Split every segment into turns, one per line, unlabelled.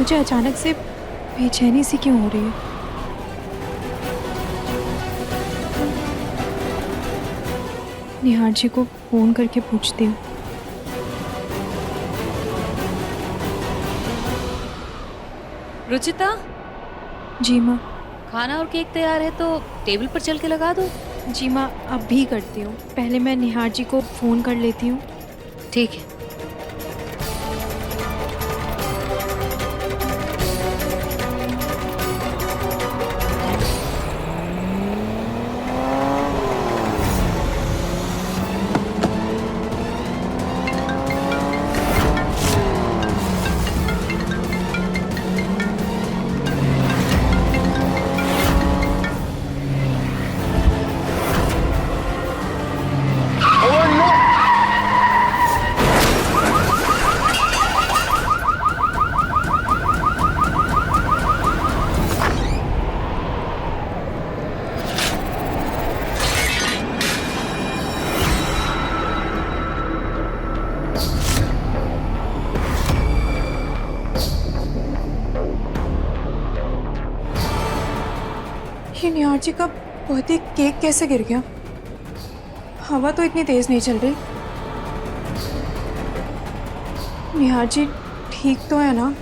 मुझे अचानक से बेचैनी सी क्यों हो रही है? निहार जी को फोन करके पूछती हूँ।
रुचिता,
जी माँ।
खाना और केक तैयार है तो टेबल पर चल के लगा दो।
जी माँ, अब भी करती हूँ। पहले मैं निहार जी को फ़ोन कर लेती हूँ।
ठीक है।
ये निहार जी का बर्थडे केक कैसे गिर गया? हवा तो इतनी तेज नहीं चल रही। निहार जी ठीक तो है ना?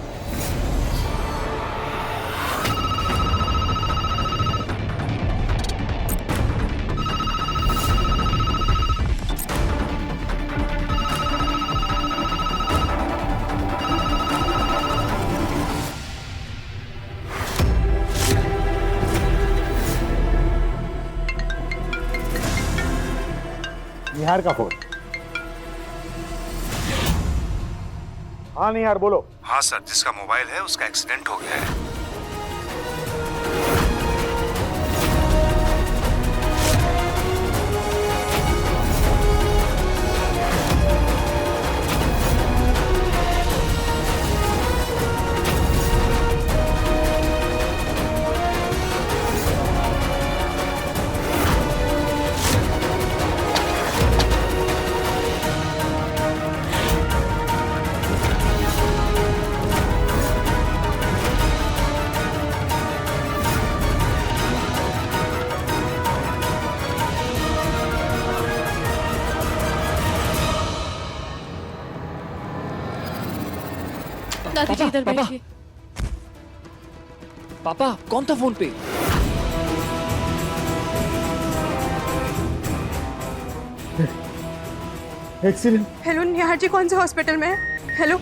निहार का फोन। हाँ निहार बोलो।
हाँ सर, जिसका मोबाइल है उसका एक्सीडेंट हो गया है।
दादाजी इधर
पापा,
बैठिए।
पापा कौन था फोन पे?
एक्सीडेंट।
हेलो, निहार जी कौन से हॉस्पिटल में है? Hello.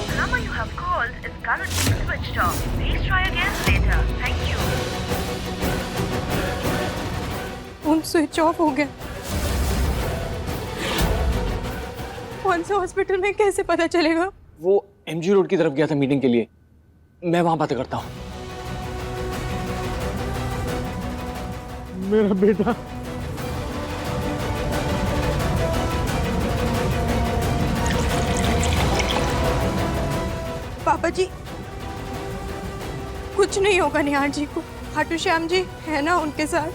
The number you have called is currently switched off. Please try again later. Thank you.
Phone switch off हो गया। कौन से हॉस्पिटल में कैसे पता चलेगा?
वो एमजी रोड की तरफ गया था मीटिंग के लिए। मैं वहां बातें करता हूँ।
मेरा बेटा।
पापा जी, कुछ नहीं होगा निहार जी को। खाटू श्याम जी है ना उनके साथ।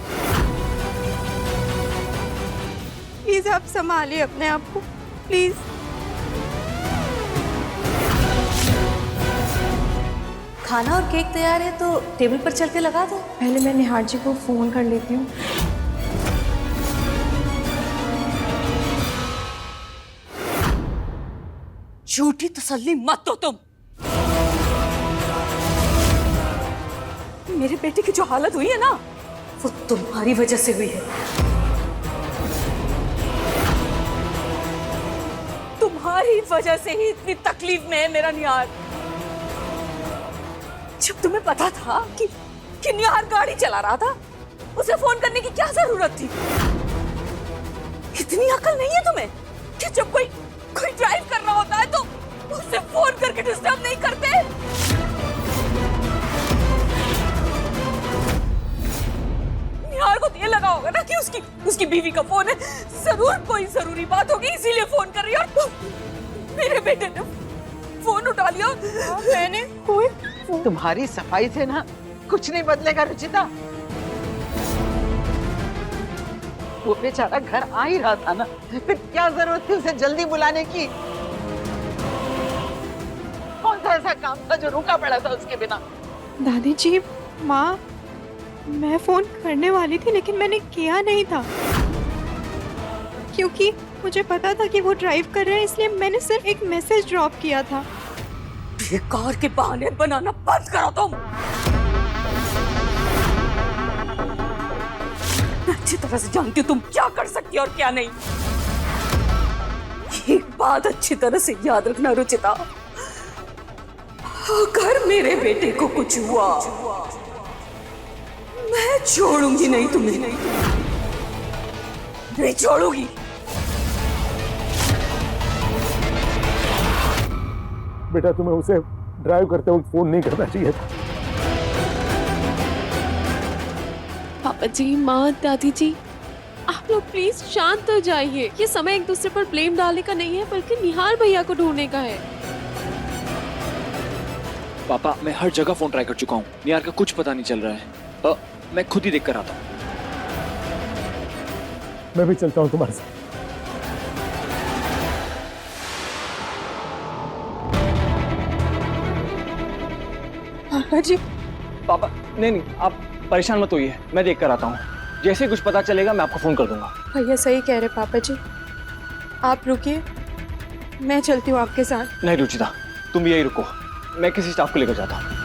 प्लीज आप संभालिए अपने आप को, प्लीज।
खाना और केक तैयार है तो टेबल पर चल के लगा दो।
पहले मैं निहार जी को फोन कर लेती हूँ।
झूठी तसल्ली मत दो तुम। मेरे बेटे की जो हालत हुई है ना, वो तुम्हारी वजह से हुई है। तुम्हारी वजह से ही इतनी तकलीफ में है मेरा निहार। जब तुम्हें पता था कि निहार गाड़ी चला रहा था, उसे फोन करने की क्या जरूरत थी? इतनी अकल नहीं है तुम्हें कि जब कोई ड्राइव कर रहा होता है तो उसे फोन करके डिस्टर्ब नहीं करते? निहार को तो ये लगा होगा ना कि उसकी बीवी का फोन है, जरूर कोई जरूरी बात होगी इसीलिए फोन कर रही है। और मेरे बेटे ने फोन उठा लिया। मैंने कोई
तुम्हारी सफाई से ना कुछ नहीं बदलेगा रुचिता। वो बेचारा घर आ ही रहा था ना, फिर क्या जरूरत थी उसे जल्दी बुलाने की? कौन सा ऐसा काम था जो रुका पड़ा था उसके बिना?
दादी जी, माँ, मैं फोन करने वाली थी लेकिन मैंने किया नहीं था क्योंकि मुझे पता था कि वो ड्राइव कर रहे हैं, इसलिए मैंने सिर्फ एक मैसेज ड्रॉप किया था।
बेकार के बहाने बनाना बंद करो तुम। मैं अच्छी तरह से जानती हूँ तुम क्या कर सकती हो और क्या नहीं। एक बात अच्छी तरह से याद रखना रुचिता, अगर मेरे बेटे को कुछ हुआ मैं छोड़ूंगी नहीं तुम्हें, नहीं छोड़ूंगी।
बेटा तुम्हें उसे ड्राइव करते वक्त फोन नहीं करना चाहिए था।
पापा जी, माँ, दादी जी, आप लोग प्लीज शांत हो जाइए। ये समय एक दूसरे पर ब्लेम डालने का नहीं है बल्कि निहाल भैया को ढूंढने का है।
पापा, मैं हर जगह फोन ट्राई कर चुका हूँ, निहार का कुछ पता नहीं चल रहा है। मैं खुद ही देख कर आता हूँ।
मैं भी चलता हूँ तुम्हारे साथ।
पापा जी,
पापा, नहीं, आप परेशान मत होइए, मैं देख कर आता हूँ। जैसे ही कुछ पता चलेगा मैं आपको फोन कर दूंगा।
भैया सही कह रहे पापा जी, आप रुकिए, मैं चलती हूँ आपके साथ।
नहीं रुचिता, तुम यही रुको, मैं किसी स्टाफ को लेकर जाता हूँ।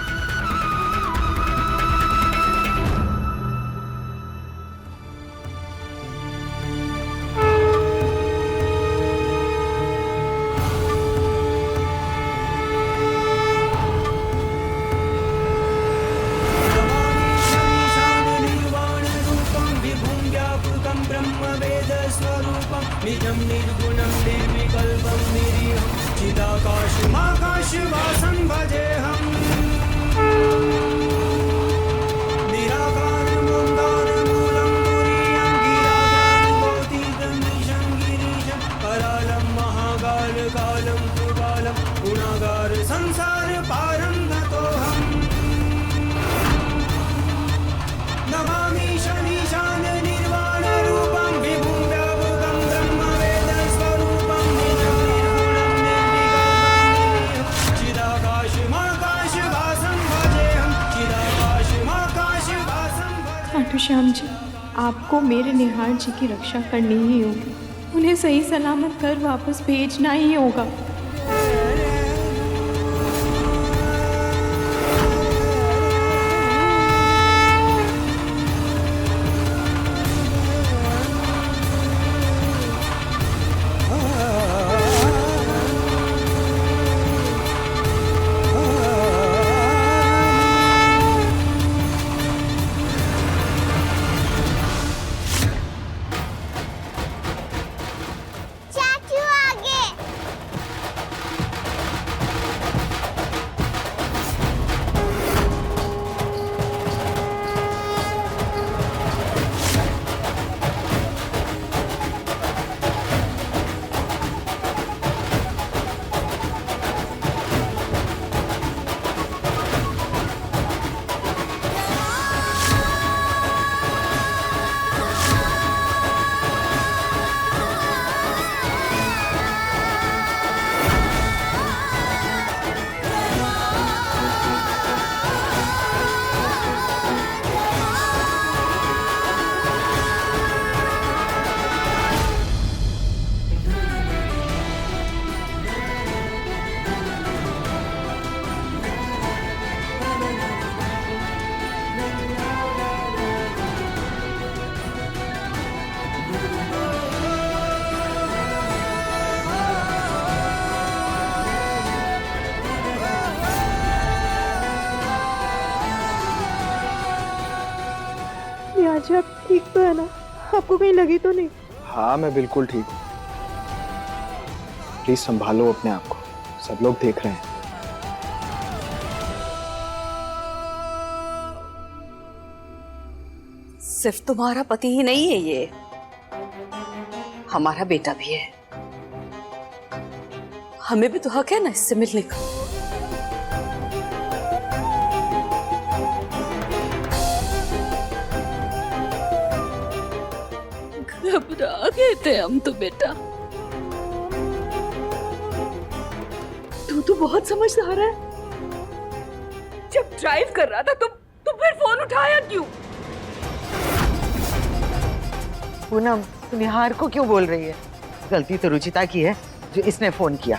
निजं निर्गुणं निर्विकल्पं निरीहं चिदाकाशमाकाशवासं भजेऽहम् निराकारमोङ्कारमूलं तुरीयं गिराकारभौतिकमीशं गिरीशं करालं महाकालकालं कृपालं गुणागार संसारपारं गतोऽहम् नमामि शमीशान निर्वाणरूपं विभुं व्यापकं ब्रह्मवेदस्वरूपं निजं निर्गुणं निर्विकल्पं चिदाकाशमाकाशवासं भजेऽहं चिदाकाशमाकाशवासं भजेऽहं।
खाटू श्याम जी, आपको मेरे निहार जी की रक्षा करनी ही होगी, उन्हें सही सलामत घर वापस भेजना ही होगा। आज आप ठीक तो है ना? आपको कहीं लगी तो नहीं?
हाँ, मैं बिल्कुल ठीक हूँ। प्लीज संभालो अपने आप को, सब लोग देख रहे हैं।
सिर्फ तुम्हारा पति ही नहीं है ये, हमारा बेटा भी है। हमें भी तो हक है ना इससे मिलने का।
घबरा गए थे हम तो बेटा।
तू तो बहुत समझदार है। जब ड्राइव कर रहा था तो फिर फोन उठाया क्यों?
पूनम, तू निहार को क्यों बोल रही है? गलती तो रुचिता की है जो इसने फोन किया।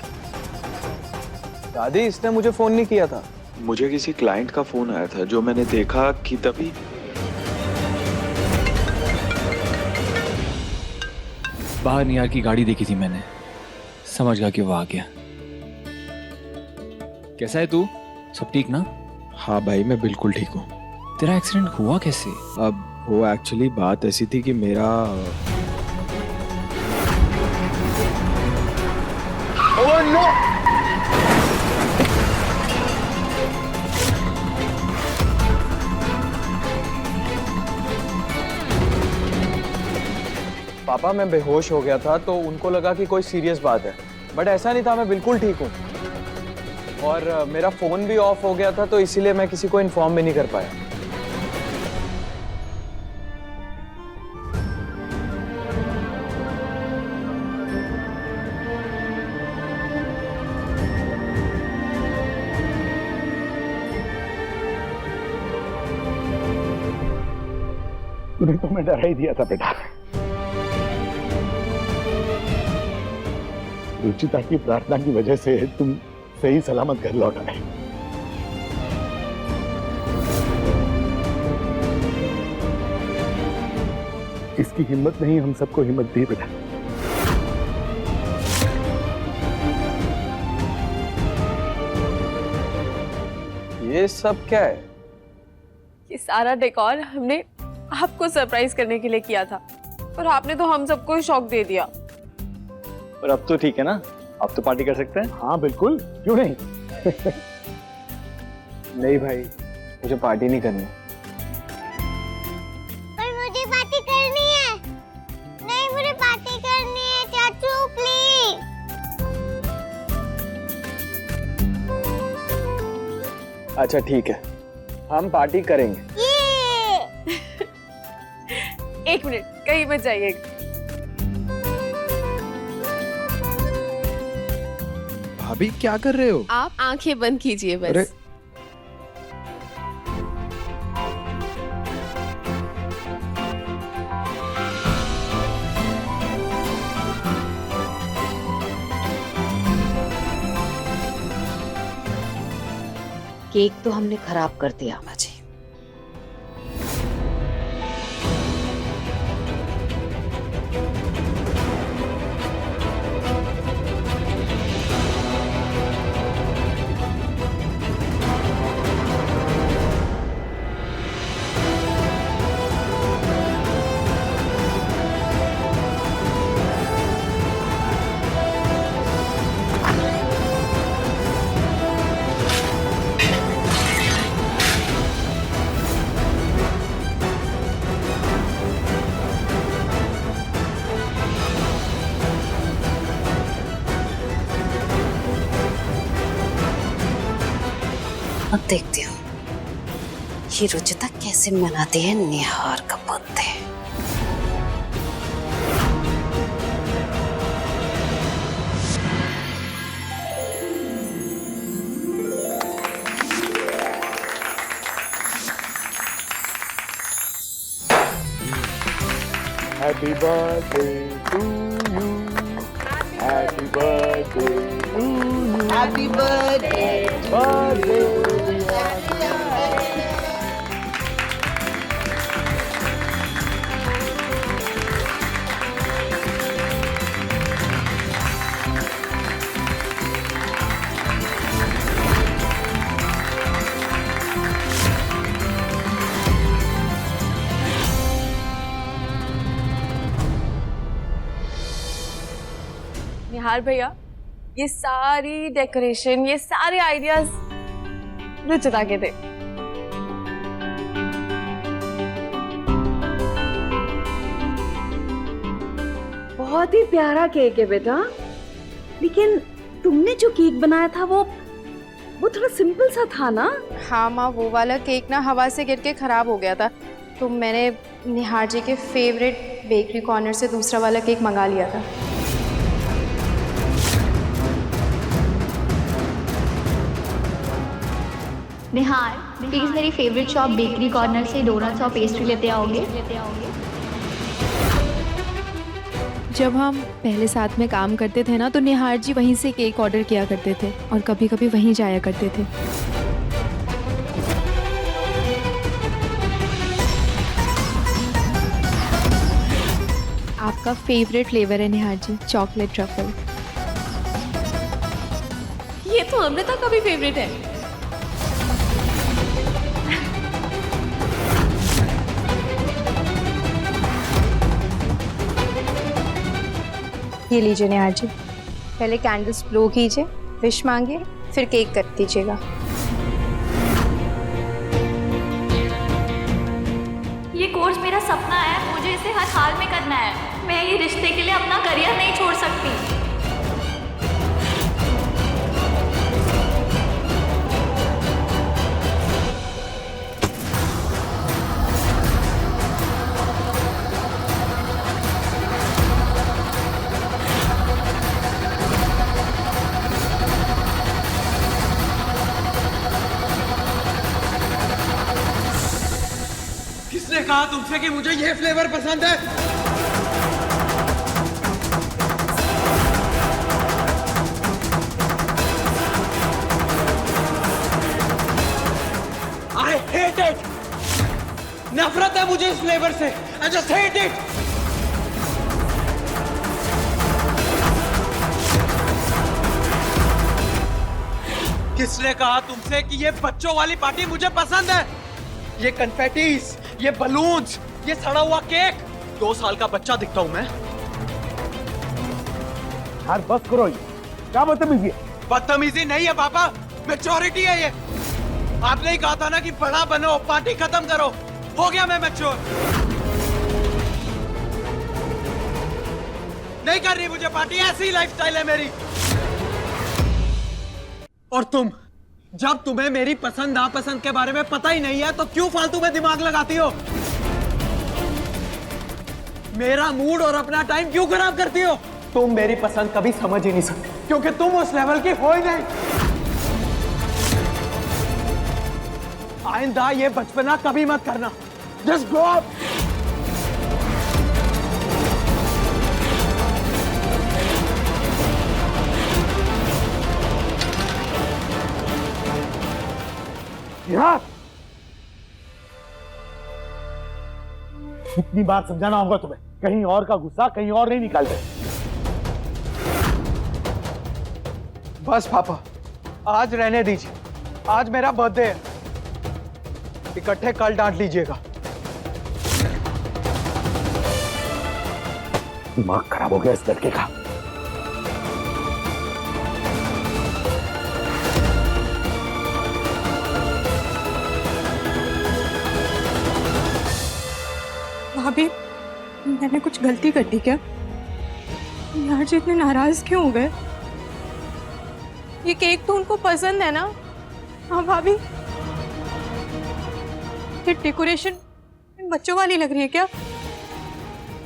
दादी, इसने मुझे फोन नहीं किया था।
मुझे किसी क्लाइंट का फोन आया था जो मैंने देखा कि तभी।
बाहर निहार की गाड़ी देखी थी मैंने, समझ गया कि वो आ गया। कैसा है तू? सब ठीक ना?
हाँ भाई, मैं बिल्कुल ठीक हूँ।
तेरा एक्सीडेंट हुआ कैसे?
अब वो एक्चुअली बात ऐसी थी कि मेरा
ओह नो!
पापा, मैं बेहोश हो गया था तो उनको लगा कि कोई सीरियस बात है, बट ऐसा नहीं था। मैं बिल्कुल ठीक हूँ। और मेरा फोन भी ऑफ हो गया था तो इसीलिए मैं किसी को इन्फॉर्म भी नहीं कर पाया।
तुम्हें तो मैं डरा ही दिया था बेटा। रुचिता की प्रार्थना की वजह से तुम सही सलामत घर लौट आए। इसकी हिम्मत नहीं हम सबको हिम्मत दी बेटा।
ये सब क्या है?
ये सारा डेकोर हमने आपको सरप्राइज करने के लिए किया था, पर आपने तो हम सबको शॉक दे दिया।
और अब तो ठीक है ना? अब तो पार्टी कर सकते हैं।
हाँ बिल्कुल, क्यों नहीं?
नहीं भाई, मुझे पार्टी नहीं करनी।
पर मुझे पार्टी करनी है। नहीं, मुझे पार्टी करनी है चाचू, प्लीज।
अच्छा ठीक है, हम पार्टी करेंगे।
एक मिनट, कहीं मत जाइए।
भाभी क्या कर रहे हो?
आप आंखें बंद कीजिए बस।
अरे
केक तो हमने खराब कर दिया अम्मा जी।
अब देखती हूँ ये रुचिता कैसे मनाती है निहार का birthday.
Happy birthday to you. Happy birthday to you.
Happy birthday.
निहार भैया, ये सारी डेकोरेशन, ये सारे आइडियाज रुचिता के थे।
बहुत ही प्यारा केक है बेटा, लेकिन तुमने जो केक बनाया था वो थोड़ा सिंपल सा था ना?
हाँ माँ, वो वाला केक ना हवा से गिर के खराब हो गया था, तो मैंने निहार जी के फेवरेट बेकरी कॉर्नर से दूसरा वाला केक मंगा लिया था।
निहार प्लीज मेरी फेवरेट शॉप बेकरी कॉर्नर से डोनट्स और पेस्ट्री लेते आओगे।
जब हम पहले साथ में काम करते थे ना, तो निहार जी वहीं से केक ऑर्डर किया करते थे और कभी कभी वहीं जाया करते थे। आपका फेवरेट फ्लेवर है निहार जी, चॉकलेट ट्रफल।
ये तो अमृता का भी फेवरेट है।
ये लीजिए निहार जी, पहले कैंडल्स ब्लो कीजिए, विश मांगिए, फिर केक कट दीजिएगा।
ये कोर्स मेरा सपना है, मुझे इसे हर हाल में करना है। मैं ये रिश्ते के लिए अपना करियर नहीं छोड़ सकती।
किसने कहा तुमसे कि मुझे ये फ्लेवर पसंद है? I hate it! नफरत है मुझे इस फ्लेवर से। I just hate it! किसने कहा तुमसे कि ये बच्चों वाली पार्टी मुझे पसंद है? ये कन्फेटीज, ये बलून्स, ये सड़ा हुआ केक। 2 साल का बच्चा दिखता हूँ मैं?
यार बस करो, ये क्या बदतमीजी है?
बदतमीजी नहीं है पापा, मैच्योरिटी है ये। आपने ही कहा था ना कि बड़ा बनो, पार्टी खत्म करो। हो गया मैं मैच्योर। नहीं कर रही मुझे पार्टी, ऐसी लाइफस्टाइल है मेरी। और तुम, जब तुम्हें मेरी पसंद नापसंद के बारे में पता ही नहीं है तो क्यों फालतू में दिमाग लगाती हो? मेरा मूड और अपना टाइम क्यों खराब करती हो? तुम मेरी पसंद कभी समझ ही नहीं सकती, क्योंकि तुम उस लेवल की हो ही नहीं। आइंदा ये बचपना कभी मत करना। Just grow up.
यार कितनी बार समझाना होगा तुम्हें? कहीं और का गुस्सा कहीं और नहीं निकालते।
बस पापा, आज रहने दीजिए। आज मेरा बर्थडे है, इकट्ठे कल डांट लीजिएगा।
दिमाग खराब हो गया इस लड़के का।
भाभी, मैंने कुछ गलती कर दी क्या? निहार जी इतने नाराज क्यों हो गए? ये केक तो उनको पसंद है ना? हाँ भाभी, ये डेकोरेशन बच्चों वाली लग रही है क्या?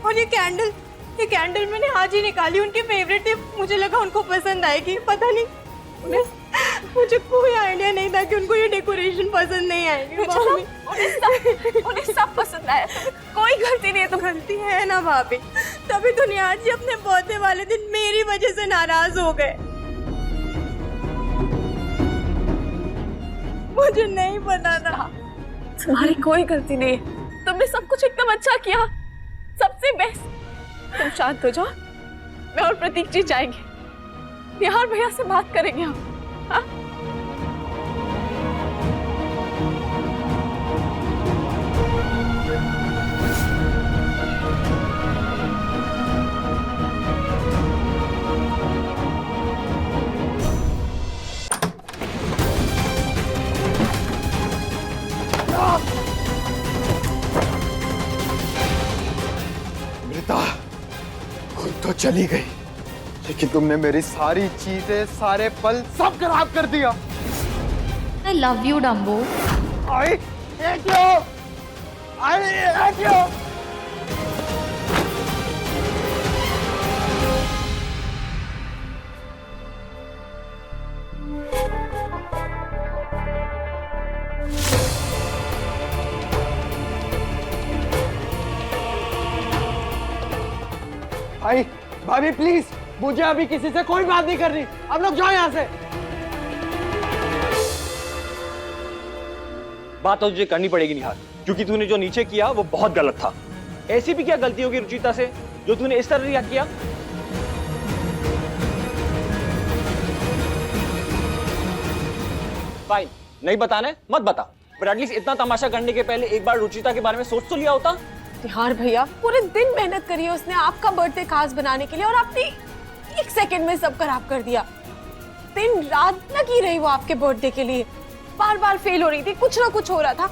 और ये कैंडल मैंने आज ही निकाली, उनकी फेवरेट थी। मुझे लगा उनको पसंद आएगी, पता नहीं। मुझे कोई आइडिया नहीं था कि उनको ये डेकोरेशन पसंद नहीं आएगी।
उन्हें सब पसंद आया, कोई गलती नहीं है। तो
गलती है ना भाभी, तभी तो निहार जी अपने बर्थडे वाले दिन मेरी वजह से नाराज हो गए। मुझे नहीं पता था।
तुम्हारी कोई गलती नहीं है, तुमने सब कुछ एकदम अच्छा किया, सबसे बेस्ट। तुम शांत हो जाओ, मैं और प्रतीक जी जाएंगे, निहार भैया से बात करेंगे हम। हाँ?
खुद तो चली गई, लेकिन तुमने मेरी सारी चीजें, सारे पल सब खराब कर दिया।
I love you, Dumbo.
I hate you.
भाई भाभी प्लीज, मुझे अभी किसी से कोई बात नहीं करनी, आप लोग जाओ यहाँ से।
बात तो तुझे करनी पड़ेगी निहार, क्योंकि तूने जो नीचे किया वो बहुत गलत था। ऐसी भी क्या गलती होगी रुचिता से जो तूने इस तरह रिएक्ट किया? फाइन, नहीं बताना है मत बता, पर एटलीस्ट इतना तमाशा करने के पहले एक बार रुचिता के बारे में सोच तो लिया होता।
निहार भैया पूरे दिन मेहनत करी है उसने आपका बर्थडे खास बनाने के लिए, और आपने 1 सेकंड में सब खराब कर दिया। दिन रात लगी रही वो आपके बर्थडे के लिए, बार बार फेल हो रही थी, कुछ ना कुछ हो रहा था,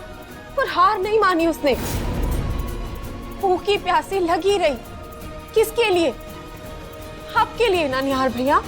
पर हार नहीं मानी उसने। भूखी प्यासी लगी रही, किसके लिए? आपके लिए ना निहार भैया।